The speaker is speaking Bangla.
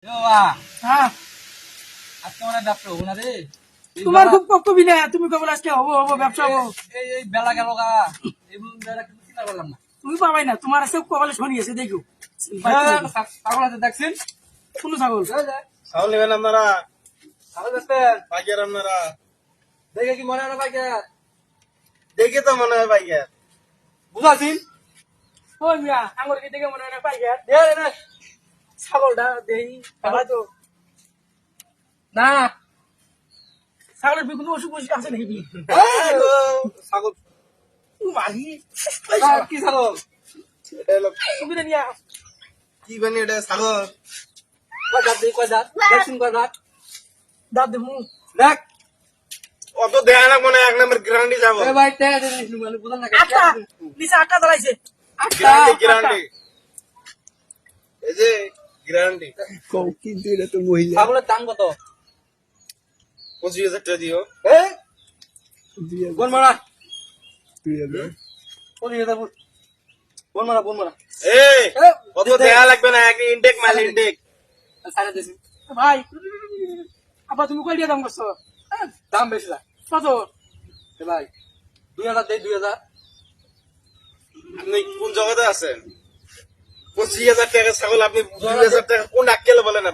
হ্যাঁ আজকে মানে ব্যবসা হবো না রে। তোমার খুব কবি না, তুমি কেবল আজকে হবো হবো ব্যবসা হবো। এই বেলা গেল গা, এই বেলা কিন্তু চিন্তা করলাম না। তুমি পাবাই না, তোমার আজকে কপালে শনিয়েছে দেখো। ছাগল আছে দেখছেন? কোন ছাগল? ছাগল নেবেন আপনারা? ছাগল দেখছেন? পাইকার আপনারা? দেখে কি মনে হয় না ভাই? দেখে তো মনে হয় পাইকার। বুঝাছিন? ওই মিয়া আমার কি দেখে মনে হয় না পাইকার? দে রে রে। ছাগলটা দেই পালা তো। না ছাগলের বিকুন অসুখ বসে আছে নাকি? ছাগল মারি কি ছাগল? এটা হলো তুমি না নিয়া কি বানি এটা ছাগল? কয় দাঁত দেখি, কয় দাঁত দেখছেন? কয় দাঁত দাঁত দেখুন। দেখ। অত দেয়া না মনে হয় এক নম্বর গ্যারান্টি যাবো। এ ভাই টাকা দিয়ে দিস মানে বুঝলাম না। আটটা নিচে আটটা জ্বালাইছে। গ্যারান্টি গ্যারান্টি এই যে গ্যারান্টি। ছাগলের দাম কত? 25,000 টাকা দিও। এই বোন মারা 20,000 বোন মারা বোন মারা। এই অত দেয়া লাগবে না, এক ইনটেক মাল ইনটেক। সাড়ে দিয়েছি। ভাই আবার তুমি কই দিয়ে দাম করছো? দাম বেশি না। কত? এ ভাই 2,000 দেই, 2,000। আপনি কোন জগতে আছেন? 25,000 টাকা ছাগল আপনি 2,000 টাকা কোন আক্কেলে বলেন?